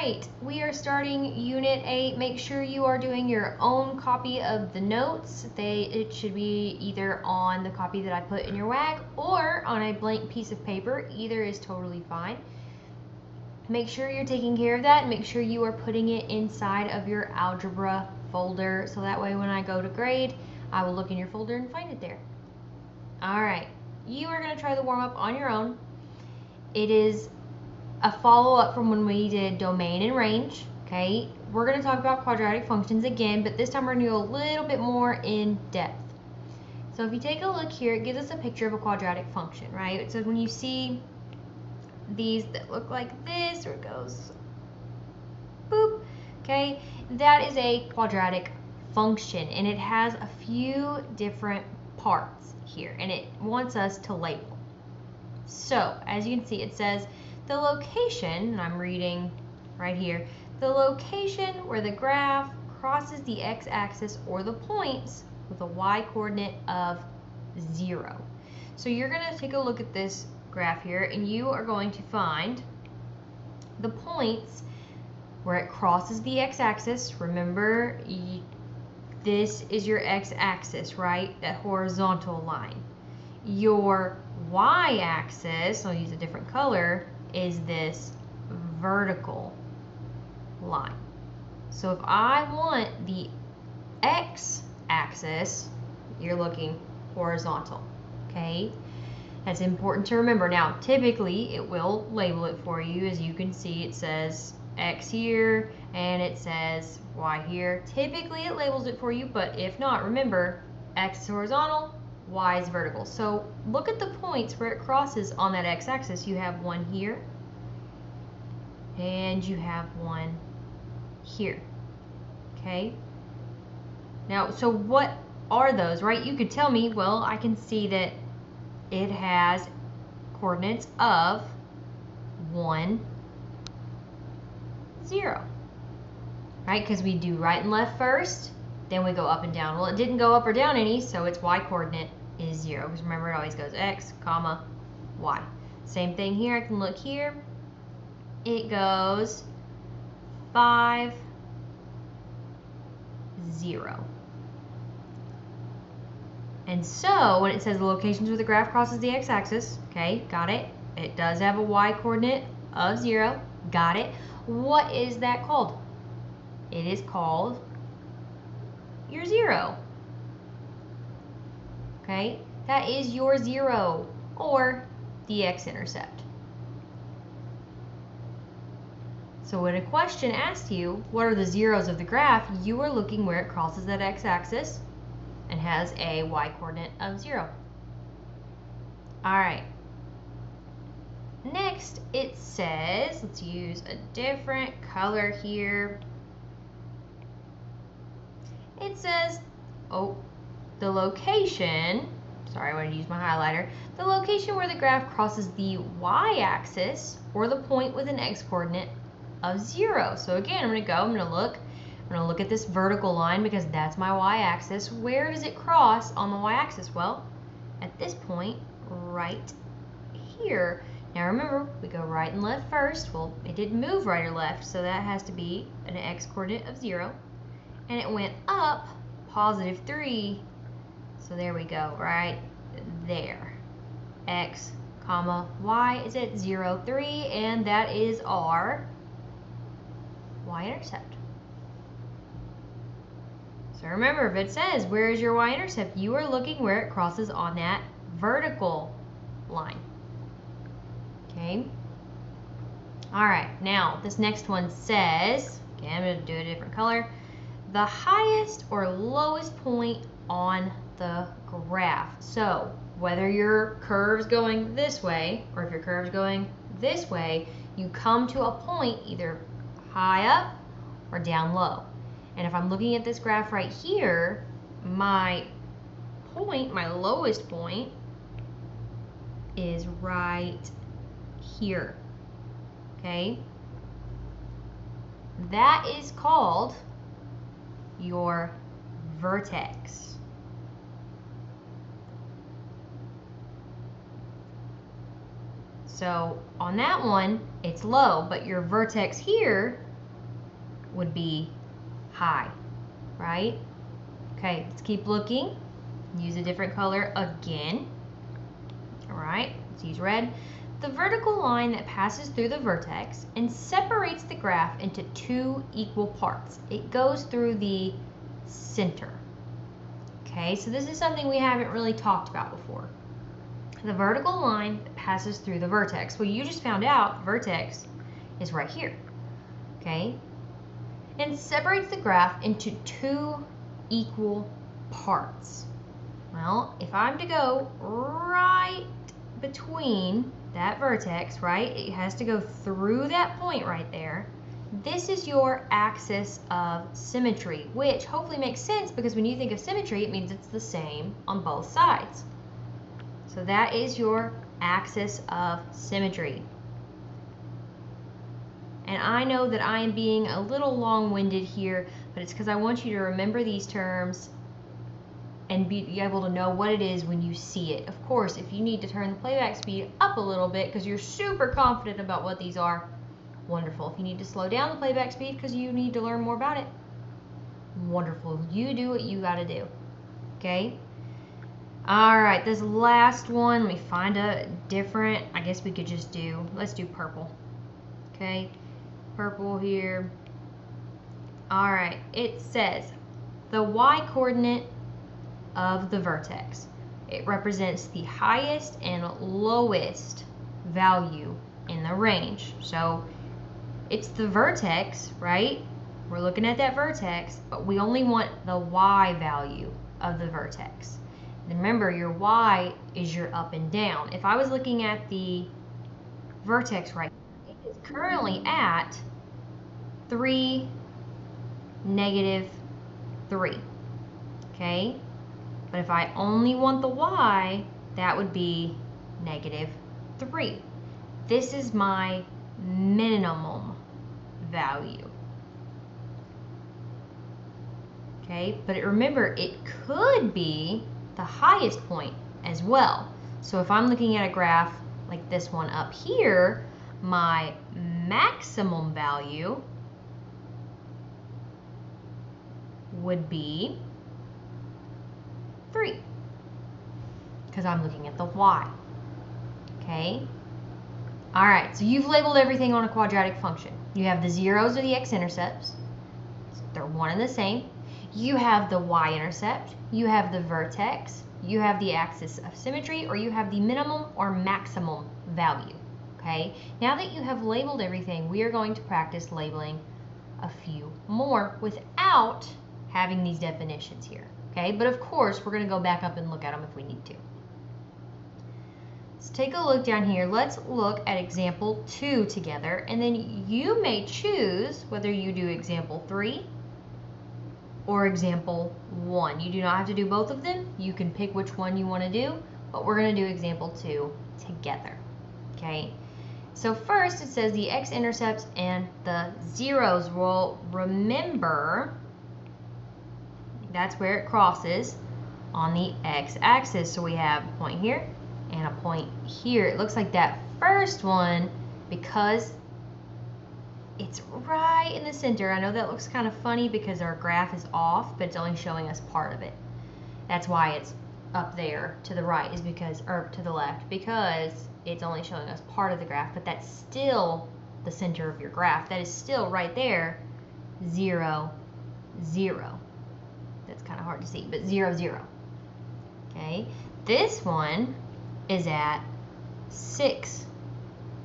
right, we are starting Unit 8. Make sure you are doing your own copy of the notes. It should be either on the copy that I put in your WAG or on a blank piece of paper. Either is totally fine. Make sure you're taking care of that and make sure you are putting it inside of your algebra folder so that way when I go to grade, I will look in your folder and find it there. All right, you are going to try the warm-up on your own. It is a follow-up from when we did domain and range. Okay, we're going to talk about quadratic functions again, but this time we're going to go a little bit more in depth. So if you take a look here, it gives us a picture of a quadratic function, right? So when you see these that look like this, or it goes boop, okay, that is a quadratic function, and it has a few different parts here, and it wants us to label. So as you can see, it says the location, and I'm reading right here, the location where the graph crosses the x-axis or the points with a y-coordinate of 0. So you're going to take a look at this graph here, and you are going to find the points where it crosses the x-axis. Remember, this is your x-axis, right? That horizontal line. Your y-axis, I'll use a different color, is this vertical line. So if I want the x-axis, you're looking horizontal, okay? That's important to remember. Now, typically, it will label it for you. As you can see, it says x here, and it says y here. Typically, it labels it for you, but if not, remember, x is horizontal, y is vertical. So look at the points where it crosses on that x-axis. You have one here, and you have one here, okay? Now, so what are those, right? You could tell me, well, I can see that it has coordinates of 1, 0, right? Because we do right and left first, then we go up and down. Well, it didn't go up or down any, so its y-coordinate is 0. Because remember, it always goes x, comma, y. Same thing here. I can look here. It goes 5, 0. And so when it says the locations where the graph crosses the x-axis, okay, got it. It does have a y-coordinate of 0, got it. What is that called? It is called your 0. Okay, that is your 0, or the x-intercept. So when a question asks you, what are the zeros of the graph, you are looking where it crosses that x-axis and has a y-coordinate of 0. All right. Next, it says, let's use a different color here. It says, oh, the location, sorry, I wanted to use my highlighter, the location where the graph crosses the y-axis or the point with an x-coordinate of 0. So again, I'm going to look at this vertical line because that's my y-axis. Where does it cross on the y-axis? Well, at this point, right here. Now remember, we go right and left first. Well, it didn't move right or left, so that has to be an x-coordinate of 0. And it went up positive 3. So there we go, right there. X, comma, y is at 0, 3, and that is our y-intercept. So remember, if it says, where is your y-intercept? You are looking where it crosses on that vertical line. Okay. All right, now this next one says, okay, I'm going to do a different color, the highest or lowest point on the graph. So whether your curve's going this way or if your curve's going this way, you come to a point either high up or down low. And if I'm looking at this graph right here, my point, my lowest point, is right here. Okay? That is called your vertex. So on that one, it's low, but your vertex here would be high, right? Okay, let's keep looking. Use a different color again. All right, let's use red. The vertical line that passes through the vertex and separates the graph into two equal parts. It goes through the center. Okay, so this is something we haven't really talked about before. The vertical line that passes through the vertex. Well, you just found out the vertex is right here. Okay, and separates the graph into two equal parts. Well, if I'm to go right between that vertex, right, it has to go through that point right there. This is your axis of symmetry, which hopefully makes sense because when you think of symmetry, it means it's the same on both sides. So that is your axis of symmetry. And I know that I am being a little long-winded here, but it's because I want you to remember these terms and be able to know what it is when you see it. Of course, if you need to turn the playback speed up a little bit because you're super confident about what these are, wonderful. If you need to slow down the playback speed because you need to learn more about it, wonderful. You do what you got to do. Okay? Alright, this last one, let me find a different, I guess we could just do, let's do purple. Okay? Purple here. Alright, it says the y-coordinate of the vertex. It represents the highest and lowest value in the range. So it's the vertex, right? We're looking at that vertex, but we only want the y value of the vertex. And remember, your y is your up and down. If I was looking at the vertex right now, it is currently at 3, -3. Okay? But if I only want the y, that would be -3. This is my minimum value. Okay, but remember, it could be the highest point as well. So if I'm looking at a graph like this one up here, my maximum value would be 3, because I'm looking at the y. Okay? Alright, so you've labeled everything on a quadratic function. You have the zeros or the x-intercepts. They're one and the same. You have the y-intercept. You have the vertex. You have the axis of symmetry, or you have the minimum or maximum value. Okay? Now that you have labeled everything, we are going to practice labeling a few more without having these definitions here. Okay? But of course, we're going to go back up and look at them if we need to. Let's take a look down here. Let's look at example 2 together, and then you may choose whether you do example 3 or example 1. You do not have to do both of them. You can pick which one you want to do, but we're going to do example 2 together. Okay? So first it says the x-intercepts and the zeros. Well, remember, that's where it crosses on the x-axis. So we have a point here and a point here. It looks like that first one, because it's right in the center. I know that looks kind of funny because our graph is off, but it's only showing us part of it. That's why it's up there to the right, is because, or to the left, because it's only showing us part of the graph, but that's still the center of your graph. That is still right there, 0, 0. That's kind of hard to see, but 0, 0. Okay, this one is at 6,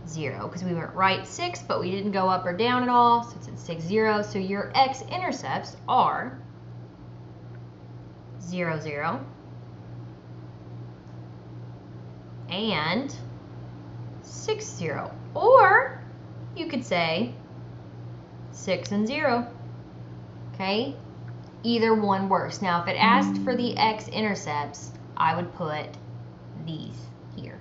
0, because we went right 6, but we didn't go up or down at all, so it's at 6, 0. So your x-intercepts are 0, 0 and 6, 0. Or you could say 6 and 0. Okay? Either one works. Now, if it asked for the x-intercepts, I would put these here.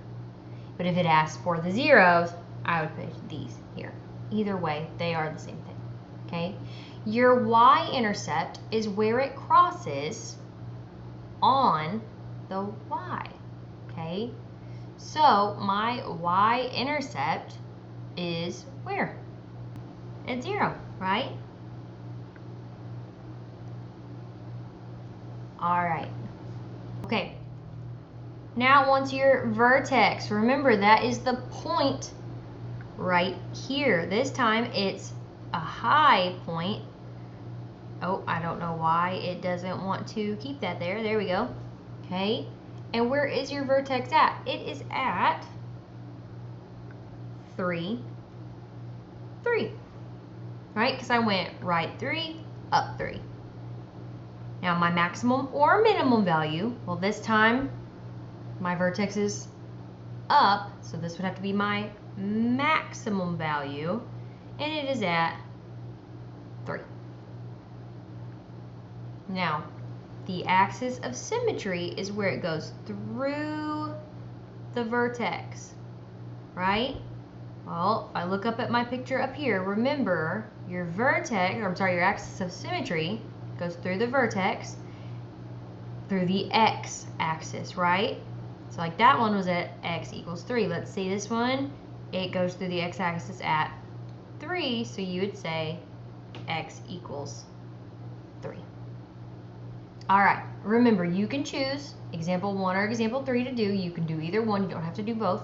But if it asked for the zeros, I would put these here. Either way, they are the same thing. Okay? Your y-intercept is where it crosses on the y. Okay? So my y-intercept is where? At 0, right? All right. Okay. Now onto your vertex. Remember, that is the point right here. This time it's a high point. Oh, I don't know why it doesn't want to keep that there. There we go. Okay. And where is your vertex at? It is at 3, 3. Right? Because I went right 3, up 3. Now my maximum or minimum value, well, this time my vertex is up, so this would have to be my maximum value, and it is at 3. Now, the axis of symmetry is where it goes through the vertex, right? Well, if I look up at my picture up here, remember your vertex, or I'm sorry, your axis of symmetry goes through the vertex, through the x-axis, right? So like that one was at x equals 3. Let's see this one. It goes through the x-axis at 3, so you would say x equals 3. All right, remember you can choose example 1 or example 3 to do. You can do either one, you don't have to do both.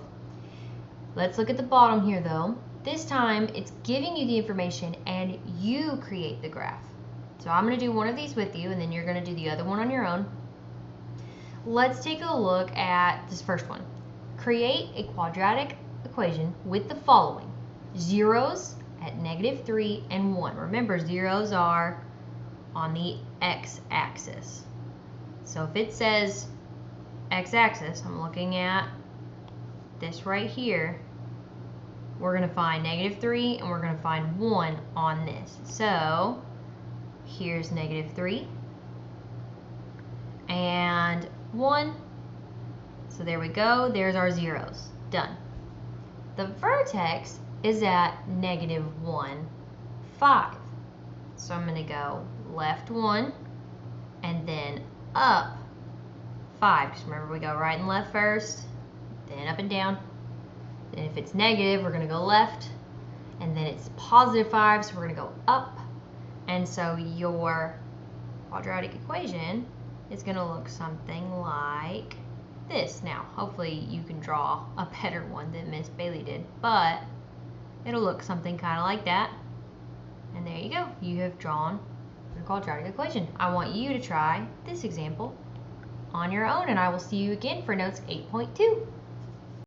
Let's look at the bottom here though. This time it's giving you the information and you create the graph. So I'm going to do one of these with you and then you're going to do the other one on your own. Let's take a look at this first one. Create a quadratic equation with the following. Zeros at -3 and 1. Remember, zeros are on the x-axis. So if it says x-axis, I'm looking at this right here, we're going to find -3 and we're going to find 1 on this. So here's -3 and 1. So there we go. There's our zeros. Done. The vertex is at -1, 5. So I'm going to go left 1 and then up 5. Because remember, we go right and left first, then up and down. Then if it's negative, we're going to go left. And then it's +5, so we're going to go up. And so your quadratic equation is going to look something like this. Now, hopefully you can draw a better one than Miss Bailey did, but it'll look something kind of like that. And there you go. You have drawn your quadratic equation. I want you to try this example on your own, and I will see you again for notes 8.2.